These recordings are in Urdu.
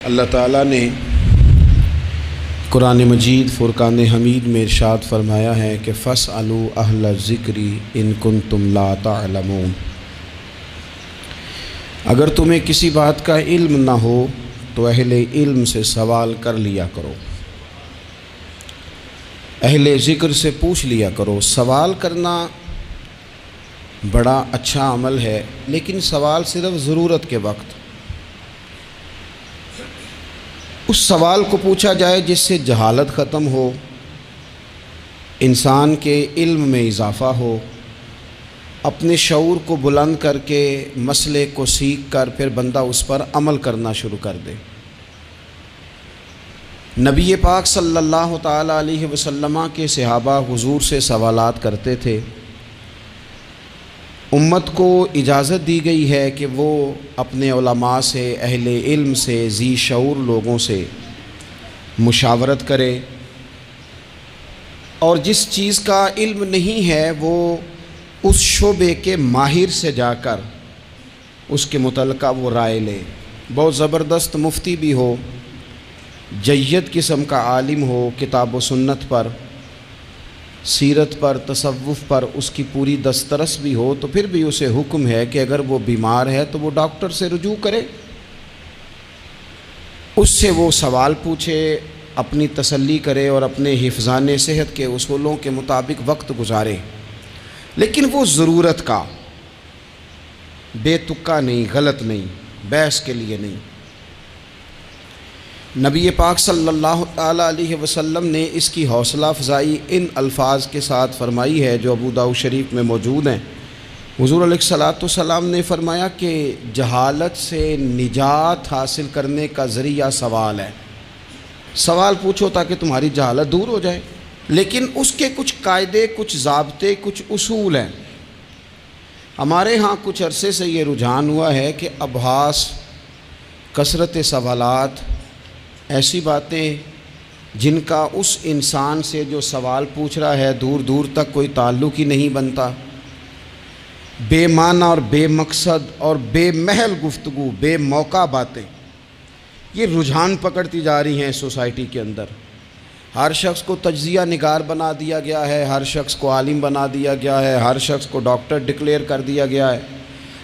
اللہ تعالیٰ نے قرآن مجید فرقان حمید میں ارشاد فرمایا ہے کہ فاسألوا اہل الذکر ان کنتم لا تعلمون۔ اگر تمہیں کسی بات کا علم نہ ہو تو اہل علم سے سوال کر لیا کرو، اہل ذکر سے پوچھ لیا کرو۔ سوال کرنا بڑا اچھا عمل ہے، لیکن سوال صرف ضرورت کے وقت اس سوال کو پوچھا جائے جس سے جہالت ختم ہو، انسان کے علم میں اضافہ ہو، اپنے شعور کو بلند کر کے مسئلے کو سیکھ کر پھر بندہ اس پر عمل کرنا شروع کر دے۔ نبی پاک صلی اللہ تعالی علیہ وسلم کے صحابہ حضور سے سوالات کرتے تھے۔ امت کو اجازت دی گئی ہے کہ وہ اپنے علماء سے، اہل علم سے، ذی شعور لوگوں سے مشاورت کرے، اور جس چیز کا علم نہیں ہے وہ اس شعبے کے ماہر سے جا کر اس کے متعلقہ وہ رائے لے۔ بہت زبردست مفتی بھی ہو، جید قسم کا عالم ہو، کتاب و سنت پر، سیرت پر، تصوف پر اس کی پوری دسترس بھی ہو، تو پھر بھی اسے حکم ہے کہ اگر وہ بیمار ہے تو وہ ڈاکٹر سے رجوع کرے، اس سے وہ سوال پوچھے، اپنی تسلی کرے اور اپنے حفظان صحت کے اصولوں کے مطابق وقت گزارے، لیکن وہ ضرورت کا، بے تکا نہیں، غلط نہیں، بحث کے لیے نہیں۔ نبی پاک صلی اللہ تعالی علیہ وسلم نے اس کی حوصلہ افزائی ان الفاظ کے ساتھ فرمائی ہے جو ابو داؤد شریف میں موجود ہیں۔ حضور علیہ الصلوۃ والسلام نے فرمایا کہ جہالت سے نجات حاصل کرنے کا ذریعہ سوال ہے۔ سوال پوچھو تاکہ تمہاری جہالت دور ہو جائے، لیکن اس کے کچھ قاعدے، کچھ ضابطے، کچھ اصول ہیں۔ ہمارے ہاں کچھ عرصے سے یہ رجحان ہوا ہے کہ ابحاث، کثرت سوالات، ایسی باتیں جن کا اس انسان سے جو سوال پوچھ رہا ہے دور دور تک کوئی تعلق ہی نہیں بنتا، بے معنی اور بے مقصد اور بے محل گفتگو، بے موقع باتیں، یہ رجحان پکڑتی جا رہی ہیں سوسائٹی کے اندر۔ ہر شخص کو تجزیہ نگار بنا دیا گیا ہے، ہر شخص کو عالم بنا دیا گیا ہے، ہر شخص کو ڈاکٹر ڈکلیئر کر دیا گیا ہے،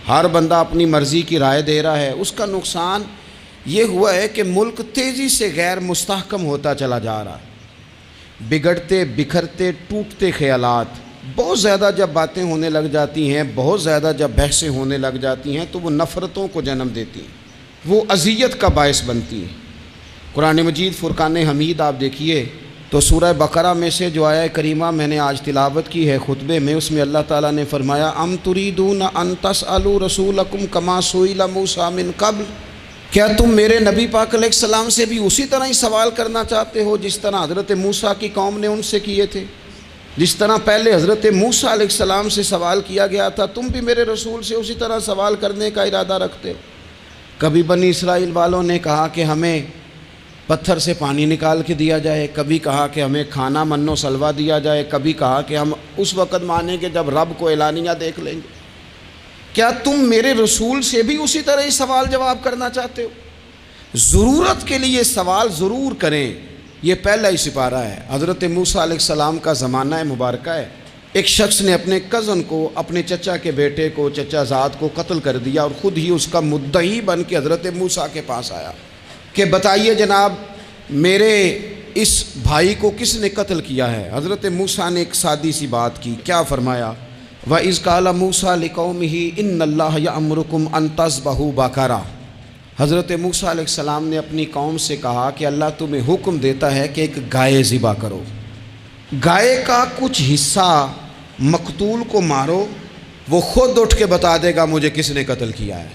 ہر بندہ اپنی مرضی کی رائے دے رہا ہے۔ اس کا نقصان یہ ہوا ہے کہ ملک تیزی سے غیر مستحکم ہوتا چلا جا رہا ہے۔ بگڑتے، بکھرتے، ٹوٹتے خیالات، بہت زیادہ جب باتیں ہونے لگ جاتی ہیں، بہت زیادہ جب بحثیں ہونے لگ جاتی ہیں تو وہ نفرتوں کو جنم دیتی ہیں، وہ اذیت کا باعث بنتی ہیں۔ قرآن مجید فرقان حمید آپ دیکھیے تو سورہ بقرہ میں سے جو آیہ کریمہ میں نے آج تلاوت کی ہے خطبے میں، اس میں اللہ تعالیٰ نے فرمایا ام تریدون ان تسألوا رسولکم کما سئل موسیٰ من قبل، کیا تم میرے نبی پاک علیہ السلام سے بھی اسی طرح ہی سوال کرنا چاہتے ہو جس طرح حضرت موسیٰ کی قوم نے ان سے کیے تھے؟ جس طرح پہلے حضرت موسیٰ علیہ السلام سے سوال کیا گیا تھا، تم بھی میرے رسول سے اسی طرح سوال کرنے کا ارادہ رکھتے ہو؟ کبھی بنی اسرائیل والوں نے کہا کہ ہمیں پتھر سے پانی نکال کے دیا جائے، کبھی کہا کہ ہمیں کھانا من و سلوہ دیا جائے، کبھی کہا کہ ہم اس وقت مانیں گے جب رب کو اعلانیہ دیکھ لیں گے۔ کیا تم میرے رسول سے بھی اسی طرح ہی سوال جواب کرنا چاہتے ہو؟ ضرورت کے لیے سوال ضرور کریں، یہ پہلا ہی سپارہ ہے۔ حضرت موسیٰ علیہ السلام کا زمانہ مبارکہ ہے۔ ایک شخص نے اپنے کزن کو، اپنے چچا کے بیٹے کو، چچا زاد کو قتل کر دیا اور خود ہی اس کا مدعی بن کے حضرت موسیٰ کے پاس آیا کہ بتائیے جناب میرے اس بھائی کو کس نے قتل کیا ہے؟ حضرت موسیٰ نے ایک سادی سی بات کی، کیا فرمایا؟ وَإِذْ قَالَ مُوسَىٰ لِقَوْمِهِ إِنَّ اللَّهَ يَأْمُرُكُمْ أَن تَذْبَحُوا بَقَرَةً۔ حضرت موسیٰ علیہ السلام نے اپنی قوم سے کہا کہ اللہ تمہیں حکم دیتا ہے کہ ایک گائے ذبح کرو، گائے کا کچھ حصہ مقتول کو مارو، وہ خود اٹھ کے بتا دے گا مجھے کس نے قتل کیا ہے۔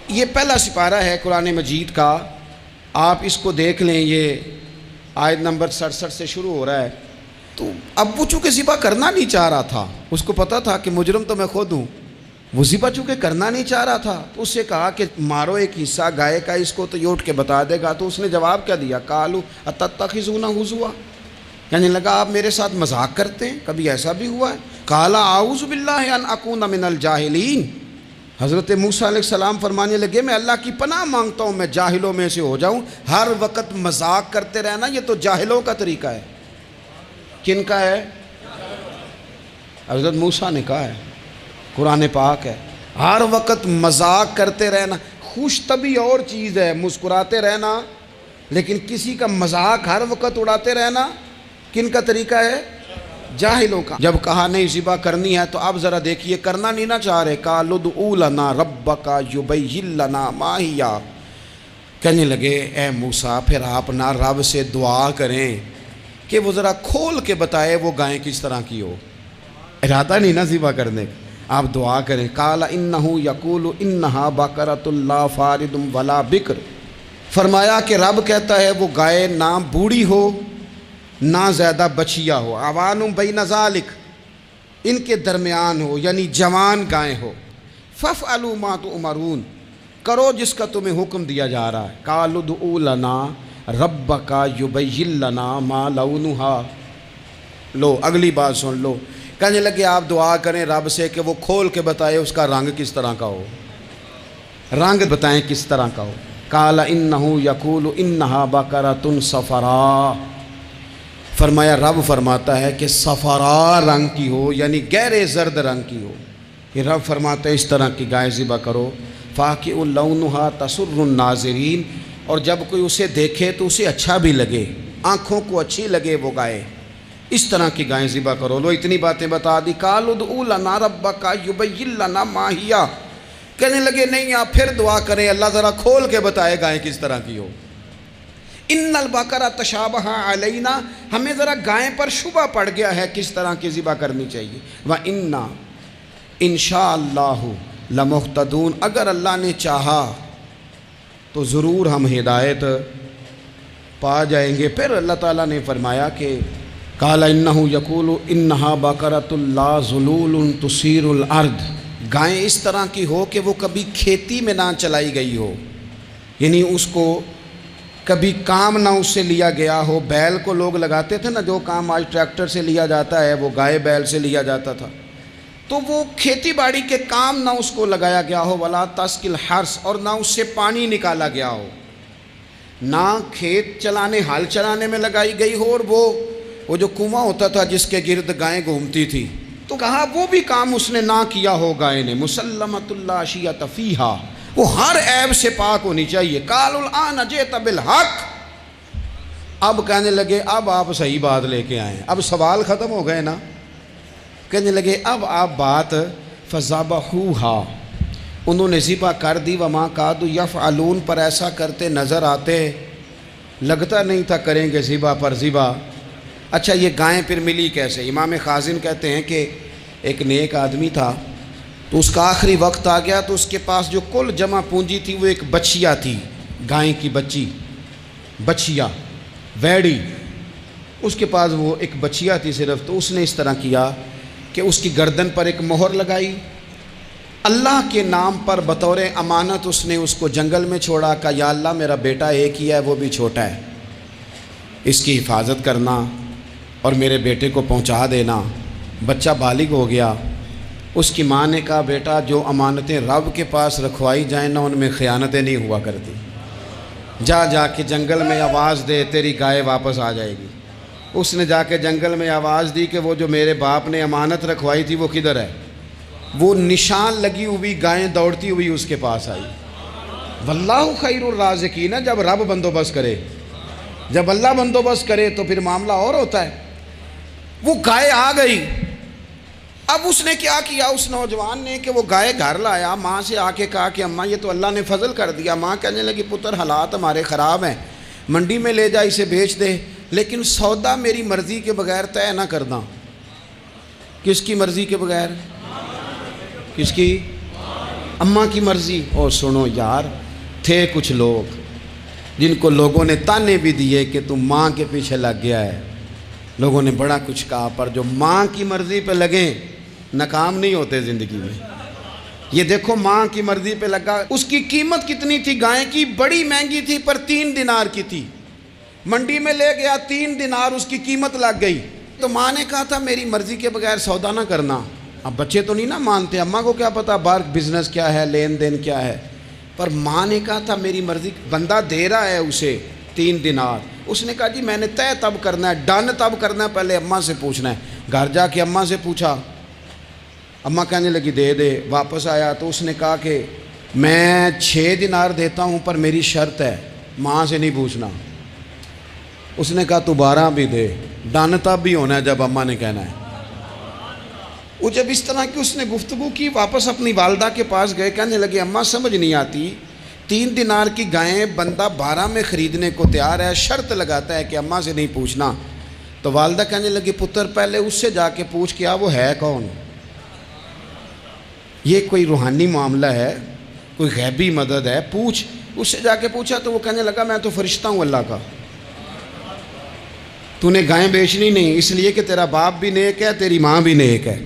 یہ پہلا سپارہ ہے قرآن مجید کا، آپ اس کو دیکھ لیں، یہ آیت نمبر 67 سے شروع ہو رہا ہے۔ تو اب وہ چونکہ ذبح کرنا نہیں چاہ رہا تھا، اس کو پتا تھا کہ مجرم تو میں خود ہوں، وہ ذبح چونکہ کرنا نہیں چاہ رہا تھا تو اس سے کہا کہ مارو ایک حصہ گائے کا، اس کو تو یہ اٹھ کے بتا دے گا۔ تو اس نے جواب کیا دیا؟ قالوا اتتخذون ہزوا، یعنی لگا آپ میرے ساتھ مذاق کرتے ہیں، کبھی ایسا بھی ہوا ہے؟ قال اعوذ باللہ ان اکون من الجاہلین، حضرت موسیٰ علیہ السلام فرمانے لگے میں اللہ کی پناہ مانگتا ہوں میں جاہلوں میں سے ہو جاؤں، ہر وقت مذاق کرتے رہنا یہ تو جاہلوں کا طریقہ ہے۔ کن کا ہے؟ حضرت موسیٰ نے کہا ہے، قرآن پاک ہے، ہر وقت مذاق کرتے رہنا۔ خوش طبعی اور چیز ہے، مسکراتے رہنا، لیکن کسی کا مذاق ہر وقت اڑاتے رہنا کن کا طریقہ ہے؟ جاہلوں کا۔ جب کہا نہیں ذبح کرنی ہے تو اب ذرا دیکھیے کرنا نہیں نہ چاہ رہے، قالوا ادع لنا ربک یبین لنا ما ہی، کہنے لگے اے موسیٰ پھر آپ نہ رب سے دعا کریں کہ وہ ذرا کھول کے بتائے وہ گائیں کس طرح کی ہو، ارادہ نہیں نہ ذبح کرنے کا، آپ دعا کریں۔ قال انہ یقول انہا بقرۃ لا فارض ولا بکر، فرمایا کہ رب کہتا ہے وہ گائے نہ بوڑھی ہو نہ زیادہ بچیا ہو، عوان بین ذالک، ان کے درمیان ہو، یعنی جوان گائیں ہو۔ فافعلوا ما تؤمرون، کرو جس کا تمہیں حکم دیا جا رہا ہے۔ قالوا ادع لنا ربک یبین لنا ما لونھا، لو اگلی بات سن لو، کہنے لگے آپ دعا کریں رب سے کہ وہ کھول کے بتائے اس کا رنگ کس طرح کا ہو، رنگ بتائیں کس طرح کا ہو۔ قال انہ یقول انہا بقرۃ صفراء، فرمایا رب فرماتا ہے کہ صفراء رنگ کی ہو، یعنی گہرے زرد رنگ کی ہو۔ یہ رب فرماتا ہے اس طرح کی گائے ذبح کرو۔ فاقع لونھا تسر الناظرین، اور جب کوئی اسے دیکھے تو اسے اچھا بھی لگے، آنکھوں کو اچھی لگے وہ گائے، اس طرح کی گائیں ذبح کرو۔ لو اتنی باتیں بتا دی۔ قالوا ادع لنا ربک یبین لنا ما ہی، کہنے لگے نہیں آپ پھر دعا کریں اللہ ذرا کھول کے بتائے گائیں کس طرح کی ہو۔ ان البقرہ تشابہ علینا، ہمیں ذرا گائیں پر شبہ پڑ گیا ہے کس طرح کی ذبح کرنی چاہیے۔ وَإِنَّا انشاءاللہ لمہتدون، اگر اللہ نے چاہا تو ضرور ہم ہدایت پا جائیں گے۔ پھر اللہ تعالیٰ نے فرمایا کہ قال انہ یقول انہا بقرۃ لا ذلول تثیر الارض، گائیں اس طرح کی ہو کہ وہ کبھی کھیتی میں نہ چلائی گئی ہو، یعنی اس کو کبھی کام نہ اس سے لیا گیا ہو۔ بیل کو لوگ لگاتے تھے نا، جو کام آج ٹریکٹر سے لیا جاتا ہے وہ گائے بیل سے لیا جاتا تھا، تو وہ کھیتی باڑی کے کام نہ اس کو لگایا گیا ہو۔ ولا تسقی الحرث، اور نہ اس سے پانی نکالا گیا ہو، نہ کھیت چلانے ہل چلانے میں لگائی گئی ہو، اور وہ جو کنواں ہوتا تھا جس کے گرد گائیں گھومتی تھی، تو کہا وہ بھی کام اس نے نہ کیا ہو گائے نے۔ مسلمۃ لا شیۃ فیہا، وہ ہر عیب سے پاک ہونی چاہیے۔ قالوا الآن جئت بالحق، اب کہنے لگے اب آپ صحیح بات لے کے آئیں، اب سوال ختم ہو گئے نا، کہنے لگے اب آپ بات فذبحوہا، انہوں نے ذبح کر دی۔ وما کادوا یفعلون، پر ایسا کرتے نظر آتے، لگتا نہیں تھا کریں گے ذبح پر ذبح۔ اچھا یہ گائیں پھر ملی کیسے؟ امام خازن کہتے ہیں کہ ایک نیک آدمی تھا، تو اس کا آخری وقت آ گیا، تو اس کے پاس جو کل جمع پونجی تھی وہ ایک بچیا تھی، گائیں کی بچی، بچیا ویڑی، اس کے پاس وہ ایک بچیا تھی صرف۔ تو اس نے اس طرح کیا کہ اس کی گردن پر ایک مہر لگائی، اللہ کے نام پر بطور امانت اس نے اس کو جنگل میں چھوڑا، کہا یا اللہ میرا بیٹا ایک ہی ہے وہ بھی چھوٹا ہے، اس کی حفاظت کرنا اور میرے بیٹے کو پہنچا دینا۔ بچہ بالغ ہو گیا، اس کی ماں نے کہا بیٹا جو امانتیں رب کے پاس رکھوائی جائیں نا ان میں خیانتیں نہیں ہوا کرتی، جا کے جنگل میں آواز دے تیری گائے واپس آ جائے گی۔ اس نے جا کے جنگل میں آواز دی کہ وہ جو میرے باپ نے امانت رکھوائی تھی وہ کدھر ہے؟ وہ نشان لگی ہوئی گائیں دوڑتی ہوئی اس کے پاس آئی۔ واللہ خیر الرازقین، جب رب بندوبست کرے، جب اللہ بندوبست کرے تو پھر معاملہ اور ہوتا ہے۔ وہ گائے آ گئی، اب اس نے کیا کیا اس نوجوان نے کہ وہ گائے گھر لایا، ماں سے آ کے کہا کہ اماں یہ تو اللہ نے فضل کر دیا۔ ماں کہنے لگی پتر حالات ہمارے خراب ہیں، منڈی میں لے جا اسے بیچ دے، لیکن سودا میری مرضی کے بغیر طے نہ کرنا۔ کس کی مرضی کے بغیر؟ کس کی؟ اماں کی مرضی۔ اور سنو یار، تھے کچھ لوگ جن کو لوگوں نے تانے بھی دیے کہ تم ماں کے پیچھے لگ گیا ہے، لوگوں نے بڑا کچھ کہا، پر جو ماں کی مرضی پہ لگیں ناکام نہیں ہوتے زندگی میں۔ یہ دیکھو ماں کی مرضی پہ لگا، اس کی قیمت کتنی تھی گائے کی؟ بڑی مہنگی تھی، پر 3 دینار کی تھی۔ منڈی میں لے گیا، 3 دینار اس کی قیمت لگ گئی، تو ماں نے کہا تھا میری مرضی کے بغیر سودا نہ کرنا، اب بچے تو نہیں نا مانتے، اماں کو کیا پتا باہر بزنس کیا ہے، لین دین کیا ہے، پر ماں نے کہا تھا میری مرضی، بندہ دے رہا ہے اسے 3 دینار، اس نے کہا جی میں نے طے تب کرنا ہے، ڈن تب کرنا ہے، پہلے اماں سے پوچھنا ہے۔ گھر جا کے اماں سے پوچھا، اماں کہنے لگی دے دے، واپس آیا تو اس نے کہا کہ میں 6 دینار دیتا ہوں پر میری شرط ہے، ماں سے نہیں پوچھنا۔ اس نے کہا تو 12 بھی دے، ڈن تب بھی ہونا ہے جب اماں نے کہنا ہے۔ وہ جب اس طرح کی اس نے گفتگو کی، واپس اپنی والدہ کے پاس گئے، کہنے لگے اماں سمجھ نہیں آتی، 3 دینار کی گائیں بندہ 12 میں خریدنے کو تیار ہے، شرط لگاتا ہے کہ اماں سے نہیں پوچھنا۔ تو والدہ کہنے لگی پتر پہلے اس سے جا کے پوچھ کیا وہ ہے کون، یہ کوئی روحانی معاملہ ہے، کوئی غیبی مدد ہے، پوچھ۔ اس سے جا کے پوچھا تو وہ کہنے لگا میں تو فرشتہ ہوں اللہ کا، تو نے گائیں بیچنی نہیں، اس لیے کہ تیرا باپ بھی نیک ہے، تیری ماں بھی نیک ہے،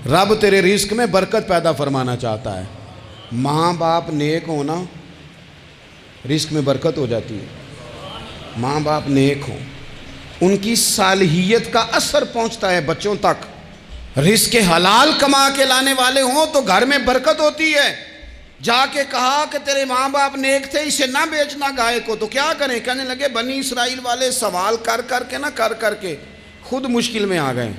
رب تیرے رزق میں برکت پیدا فرمانا چاہتا ہے۔ ماں باپ نیک ہونا رزق میں برکت ہو جاتی ہے، ماں باپ نیک ہوں، ان کی صالحیت کا اثر پہنچتا ہے بچوں تک، رزق حلال کما کے لانے والے ہوں تو گھر میں برکت ہوتی ہے۔ جا کے کہا کہ تیرے ماں باپ نیک تھے، اسے نہ بیچنا گائے کو، تو کیا کریں؟ کہنے لگے بنی اسرائیل والے سوال کر کر کے خود مشکل میں آ گئے۔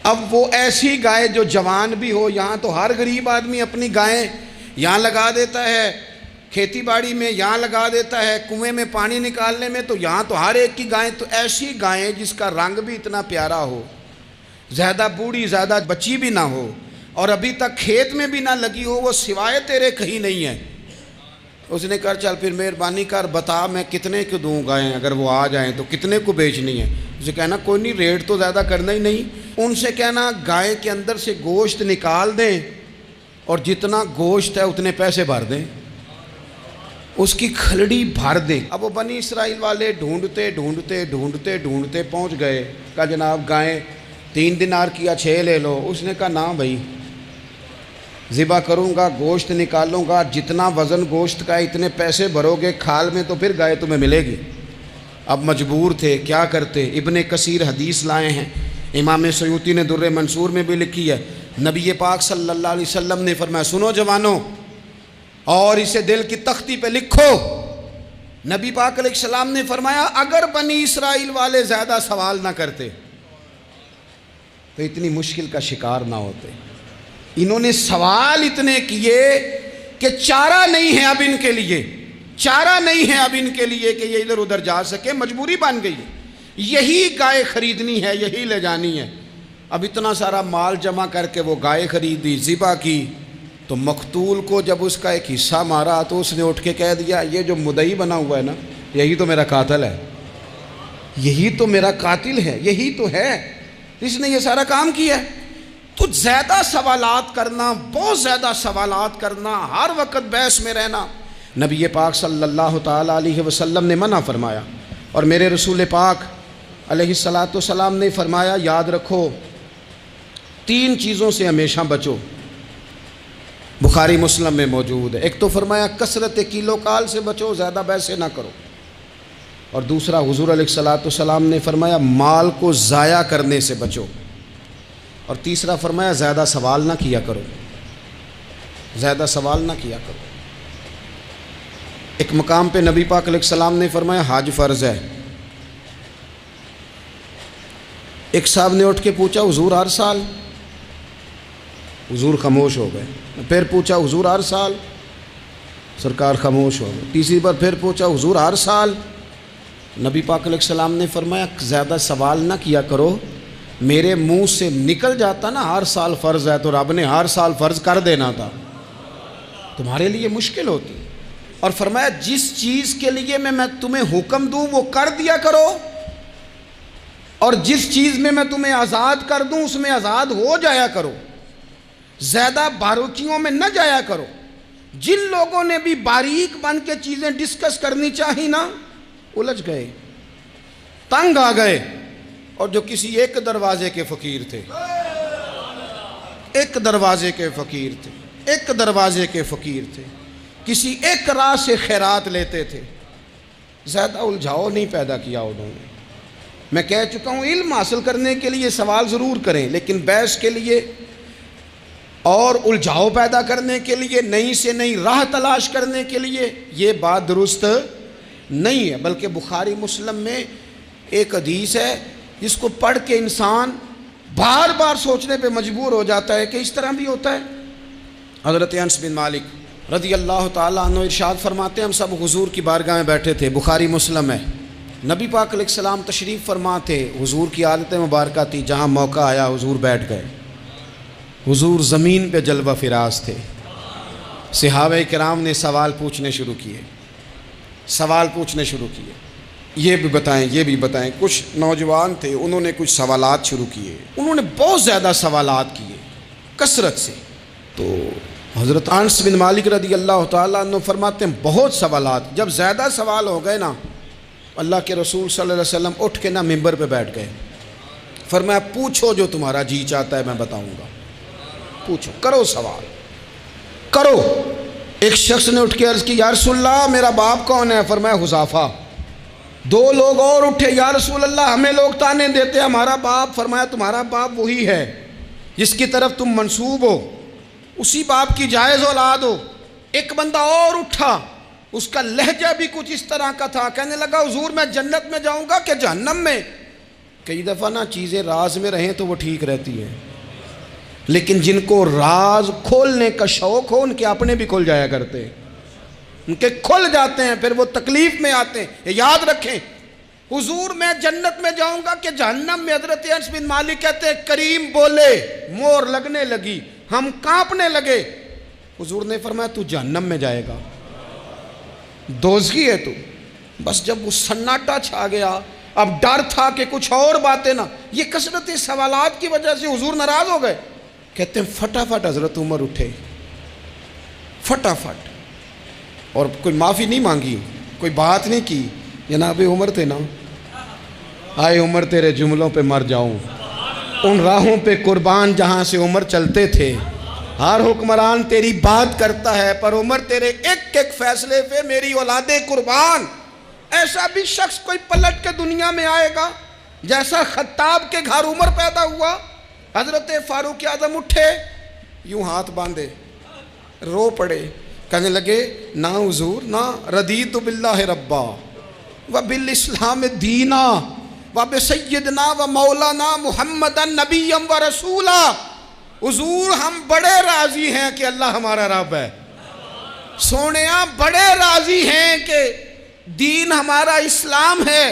اب وہ ایسی گائے جو جوان بھی ہو، یہاں تو ہر غریب آدمی اپنی گائیں یہاں لگا دیتا ہے، کھیتی باڑی میں یہاں لگا دیتا ہے، کنویں میں پانی نکالنے میں، تو یہاں تو ہر ایک کی گائیں، تو ایسی گائیں جس کا رنگ بھی اتنا پیارا ہو، زیادہ بوڑھی زیادہ بچی بھی نہ ہو، اور ابھی تک کھیت میں بھی نہ لگی ہو، وہ سوائے تیرے کہیں نہیں ہے۔ اس نے کہا چل پھر مہربانی کر بتا میں کتنے کو دوں گائیں، اگر وہ آ جائیں تو کتنے کو بیچنی ہے؟ اسے کہنا کوئی نہیں، ریٹ تو زیادہ کرنا ہی نہیں، ان سے کہنا گائے کے اندر سے گوشت نکال دیں اور جتنا گوشت ہے اتنے پیسے بھر دیں، اس کی کھلڑی بھر دیں۔ اب وہ بنی اسرائیل والے ڈھونڈتے پہنچ گئے، کہا جناب گائیں 3 دینار کیا 6 لے لو۔ اس نے کہا نہ بھائی، ذبح کروں گا، گوشت نکالوں گا، جتنا وزن گوشت کا اتنے پیسے بھرو گے کھال میں تو پھر گائے تمہیں ملے گی۔ اب مجبور تھے، کیا کرتے؟ ابن کثیر حدیث لائے ہیں، امام سیوطی نے در منصور میں بھی لکھی ہے، نبی پاک صلی اللہ علیہ وسلم نے فرمایا سنو جوانوں، اور اسے دل کی تختی پہ لکھو، نبی پاک علیہ السلام نے فرمایا اگر بنی اسرائیل والے زیادہ سوال نہ کرتے تو اتنی مشکل کا شکار نہ ہوتے۔ انہوں نے سوال اتنے کیے کہ چارہ نہیں ہے اب ان کے لیے، چارہ نہیں ہے اب ان کے لیے کہ یہ ادھر ادھر جا سکے، مجبوری بن گئی، یہی گائے خریدنی ہے، یہی لے جانی ہے۔ اب اتنا سارا مال جمع کر کے وہ گائے خریدی، ذبح کی، تو مقتول کو جب اس کا ایک حصہ مارا تو اس نے اٹھ کے کہہ دیا یہ جو مدعی بنا ہوا ہے نا، یہی تو میرا قاتل ہے، یہی تو میرا قاتل ہے، یہی تو ہے، اس نے یہ سارا کام کیا ہے۔ تو زیادہ سوالات کرنا، بہت زیادہ سوالات کرنا، ہر وقت بحث میں رہنا، نبی پاک صلی اللہ تعالیٰ علیہ وسلم نے منع فرمایا، اور میرے رسول پاک علیہ السلام نے فرمایا یاد رکھو 3 چیزوں سے ہمیشہ بچو، بخاری مسلم میں موجود ہے۔ ایک تو فرمایا کثرت کیلو کال سے بچو، زیادہ بحثیں نہ کرو، اور دوسرا حضور علیہ السلام نے فرمایا مال کو ضائع کرنے سے بچو، اور تیسرا فرمایا زیادہ سوال نہ کیا کرو، زیادہ سوال نہ کیا کرو۔ ایک مقام پہ نبی پاک علیہ السلام نے فرمایا حج فرض ہے، ایک صاحب نے اٹھ کے پوچھا حضور ہر سال؟ حضور خاموش ہو گئے۔ پھر پوچھا حضور ہر سال؟ سرکار خاموش ہو گئے۔ تیسری بار پھر پوچھا حضور ہر سال؟ نبی پاک علیہ السلام نے فرمایا زیادہ سوال نہ کیا کرو، میرے منہ سے نکل جاتا نا ہر سال فرض ہے تو رب نے ہر سال فرض کر دینا تھا، تمہارے لیے مشکل ہوتی۔ اور فرمایا جس چیز کے لیے میں تمہیں حکم دوں وہ کر دیا کرو، اور جس چیز میں تمہیں آزاد کر دوں اس میں آزاد ہو جایا کرو، زیادہ باریکیوں میں نہ جایا کرو۔ جن لوگوں نے بھی باریک بن کے چیزیں ڈسکس کرنی چاہی نا، الجھ گئے، تنگ آ گئے، اور جو کسی ایک دروازے کے فقیر تھے، ایک دروازے کے فقیر تھے، ایک دروازے کے فقیر تھے، کسی ایک راہ سے خیرات لیتے تھے، زیادہ الجھاؤ نہیں پیدا کیا انہوں نے۔ میں کہہ چکا ہوں علم حاصل کرنے کے لیے سوال ضرور کریں، لیکن بحث کے لیے اور الجھاؤ پیدا کرنے کے لیے، نئی سے نئی راہ تلاش کرنے کے لیے، یہ بات درست نہیں ہے۔ بلکہ بخاری مسلم میں ایک حدیث ہے جس کو پڑھ کے انسان بار بار سوچنے پہ مجبور ہو جاتا ہے کہ اس طرح بھی ہوتا ہے۔ حضرت انس بن مالک رضی اللہ تعالیٰ عنہ ارشاد فرماتے ہیں، ہم سب حضور کی بارگاہ میں بیٹھے تھے، بخاری مسلم ہے، نبی پاک علیہ السلام تشریف فرما تھے، حضور کی عادت مبارکہ تھی، جہاں موقع آیا حضور بیٹھ گئے۔ حضور زمین پہ جلوہ فراز تھے۔ صحابہ کرام نے سوال پوچھنے شروع کیے، یہ بھی بتائیں، یہ بھی بتائیں۔ کچھ نوجوان تھے، انہوں نے کچھ سوالات شروع کیے، انہوں نے بہت زیادہ سوالات کیے کثرت سے۔ تو حضرت انس بن مالک رضی اللہ تعالیٰ عنہ فرماتے ہیں بہت سوالات، جب زیادہ سوال ہو گئے نا، اللہ کے رسول صلی اللہ علیہ وسلم اٹھ کے نا ممبر پہ بیٹھ گئے، فرمایا پوچھو جو تمہارا جی چاہتا ہے میں بتاؤں گا، پوچھو، کرو سوال کرو۔ ایک شخص نے اٹھ کے عرض کی یا رسول اللہ میرا باپ کون ہے؟ فرمایا حذیفہ۔ دو لوگ اور اٹھے، یا رسول اللہ ہمیں لوگ تانے دیتے ہمارا باپ۔ فرمایا تمہارا باپ وہی ہے جس کی طرف تم منسوب ہو، اسی باپ کی جائز اولاد ہو۔ ایک بندہ اور اٹھا، اس کا لہجہ بھی کچھ اس طرح کا تھا، کہنے لگا حضور میں جنت میں جاؤں گا کہ جہنم میں؟ کئی دفعہ نا چیزیں راز میں رہیں تو وہ ٹھیک رہتی ہیں، لیکن جن کو راز کھولنے کا شوق ہو ان کے اپنے بھی کھل جایا کرتے ہیں، ان کے کھل جاتے ہیں، پھر وہ تکلیف میں آتے ہیں۔ یہ یاد رکھیں، حضور میں جنت میں جاؤں گا کہ جہنم میں؟ حضرت انس بن مالک کہتے ہیں کریم بولے، مور لگنے لگی، ہم کانپنے لگے۔ حضور نے فرمایا تو جہنم میں جائے گا، دوزخی ہے تو۔ بس جب وہ سناٹا چھا گیا، اب ڈر تھا کہ کچھ اور باتیں نہ، یہ کثرت سوالات کی وجہ سے حضور ناراض ہو گئے۔ کہتے ہیں فٹافٹ حضرت عمر اٹھے، فٹافٹ، اور کوئی معافی نہیں مانگی، کوئی بات نہیں کی۔ جناب عمر تھے نا، آئے عمر تیرے جملوں پہ مر جاؤں، ان راہوں پہ قربان جہاں سے عمر چلتے تھے۔ ہر حکمران تیری بات کرتا ہے، پر عمر تیرے ایک ایک فیصلے پہ میری اولادیں قربان۔ ایسا بھی شخص کوئی پلٹ کے دنیا میں آئے گا جیسا خطاب کے گھر عمر پیدا ہوا۔ حضرت فاروق اعظم اٹھے، یوں ہاتھ باندھے، رو پڑے، کہنے لگے نہ حضور نہ، رضیت باللہ ربا وبالاسلام دینا وبسیدنا ومولانا محمد نبی و رسولا۔ حضور ہم بڑے راضی ہیں کہ اللہ ہمارا رب ہے، سونیا بڑے راضی ہیں کہ دین ہمارا اسلام ہے۔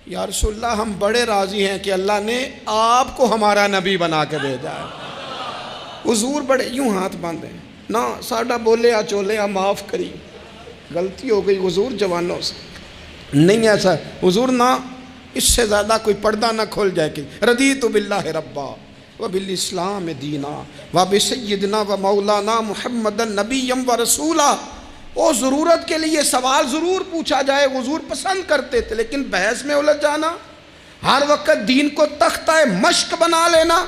یا رسول اللہ ہم بڑے راضی ہیں کہ اللہ نے آپ کو ہمارا نبی بنا کے بھیجا ہے۔ حضور بڑے، یوں ہاتھ باندھے، نہ ساڈا بولیا چولیا معاف کری، غلطی ہو گئی حضور جوانوں سے، نہیں ایسا حضور، نہ اس سے زیادہ کوئی پردہ نہ کھول جائے کہ رضیت باللہ ربا وبالاسلام دینا وبسیدنا ومولانا محمد نبی و رسولا۔ وہ ضرورت کے لیے سوال ضرور پوچھا جائے، حضور پسند کرتے تھے، لیکن بحث میں الجھ جانا، ہر وقت دین کو تختہ مشق بنا لینا،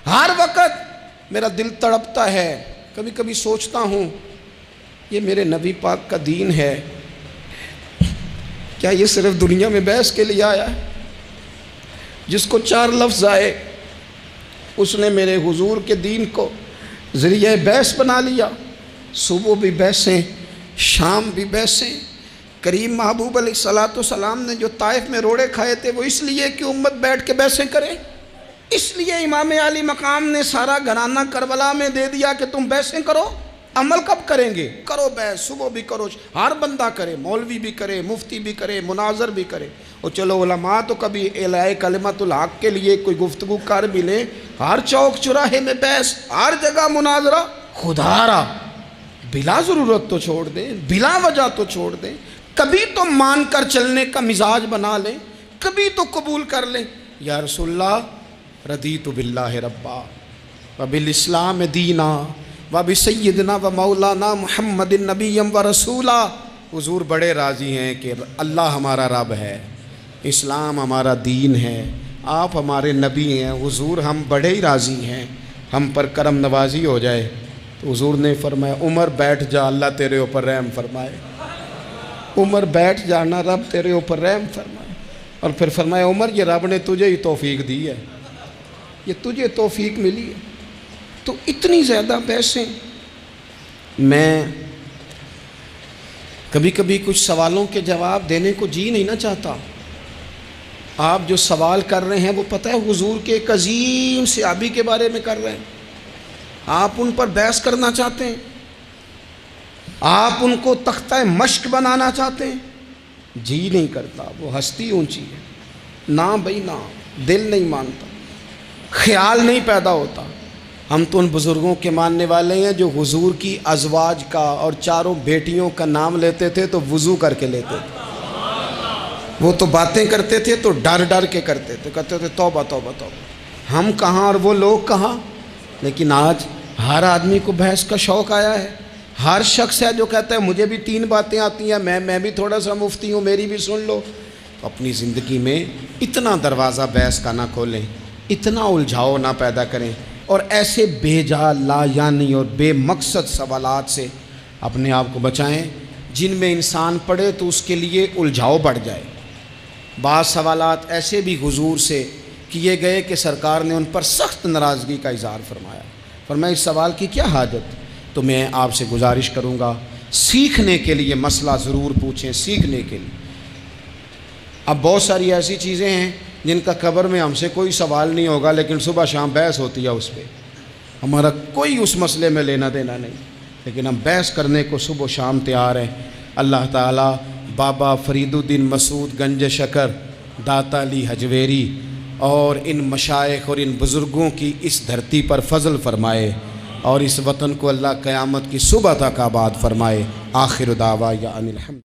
ہر وقت میرا دل تڑپتا ہے، کبھی کبھی سوچتا ہوں یہ میرے نبی پاک کا دین ہے، کیا یہ صرف دنیا میں بحث کے لیے آیا ہے؟ جس کو 4 لفظ آئے اس نے میرے حضور کے دین کو ذریعہ بحث بنا لیا۔ صبح بھی بحثیں، شام بھی بحثیں۔ کریم محبوب علیہ السلام نے جو طائف میں روڑے کھائے تھے وہ اس لیے کہ امت بیٹھ کے بحثیں کرے، اس لیے امام علی مقام نے سارا گھرانہ کربلا میں دے دیا کہ تم بحثیں کرو۔ عمل کب کریں گے؟ کرو بحث، صبح بھی کرو، ہر بندہ کرے، مولوی بھی کرے، مفتی بھی کرے، مناظر بھی کرے، اور چلو علماء تو کبھی اعلاء کلمت الحق کے لیے کوئی گفتگو کر بھی لیں۔ ہر چوک چراہے میں بحث، ہر جگہ مناظرہ، خدا را بلا ضرورت تو چھوڑ دیں، بلا وجہ تو چھوڑ دیں، کبھی تو مان کر چلنے کا مزاج بنا لیں، کبھی تو قبول کر لیں۔ یا رسول اللہ رضیت باللہ ربا وبالاسلام دینا وبسیدنا ومولانا محمد نبی و رسولا۔ حضور بڑے راضی ہیں کہ اللہ ہمارا رب ہے، اسلام ہمارا دین ہے، آپ ہمارے نبی ہیں۔ حضور ہم بڑے ہی راضی ہیں، ہم پر کرم نوازی ہو جائے۔ تو حضور نے فرمایا عمر بیٹھ جا، اللہ تیرے اوپر رحم فرمائے۔ عمر بیٹھ جانا، رب تیرے اوپر رحم فرمائے۔ اور پھر فرمایا عمر یہ رب نے تجھے ہی توفیق دی ہے، یہ تجھے توفیق ملی ہے۔ تو اتنی زیادہ بحثیں. میں کبھی کبھی کچھ سوالوں کے جواب دینے کو جی نہیں نہ چاہتا. آپ جو سوال کر رہے ہیں وہ پتہ ہے حضور کے ایک عظیم صحابی کے بارے میں کر رہے ہیں. آپ ان پر بحث کرنا چاہتے ہیں, آپ ان کو تختہ مشق بنانا چاہتے ہیں. جی نہیں کرتا, وہ ہستی اونچی ہے. نہ بھائی نہ, دل نہیں مانتا, خیال نہیں پیدا ہوتا. ہم تو ان بزرگوں کے ماننے والے ہیں جو حضور کی ازواج کا اور چاروں بیٹیوں کا نام لیتے تھے تو وضو کر کے لیتے تھے. وہ تو باتیں کرتے تھے تو ڈر ڈر کے کرتے تھے, کہتے تھے توبہ توبہ توبہ. ہم کہاں اور وہ لوگ کہاں. لیکن آج ہر آدمی کو بحث کا شوق آیا ہے. ہر شخص ہے جو کہتا ہے مجھے بھی 3 باتیں آتی ہیں, میں بھی تھوڑا سا مفتی ہوں, میری بھی سن لو. تو اپنی زندگی میں اتنا دروازہ بحث کا نہ کھولیں, اتنا الجھاؤ نہ پیدا کریں, اور ایسے بے جا لا یعنی اور بے مقصد سوالات سے اپنے آپ کو بچائیں جن میں انسان پڑھے تو اس کے لیے الجھاؤ بڑھ جائے. بعض سوالات ایسے بھی حضور سے کیے گئے کہ سرکار نے ان پر سخت ناراضگی کا اظہار فرمایا. فرمایا اس سوال کی کیا حاجت. تو میں آپ سے گزارش کروں گا سیکھنے کے لیے مسئلہ ضرور پوچھیں, سیکھنے کے لیے. اب بہت ساری ایسی چیزیں ہیں جن کا قبر میں ہم سے کوئی سوال نہیں ہوگا, لیکن صبح شام بحث ہوتی ہے اس پہ. ہمارا کوئی اس مسئلے میں لینا دینا نہیں, لیکن ہم بحث کرنے کو صبح و شام تیار ہیں. اللہ تعالیٰ بابا فرید الدین مسعود گنج شکر, داتا علی حجویری اور ان مشائخ اور ان بزرگوں کی اس دھرتی پر فضل فرمائے, اور اس وطن کو اللہ قیامت کی صبح تک آباد فرمائے. آخر دعوانا ان الحمد.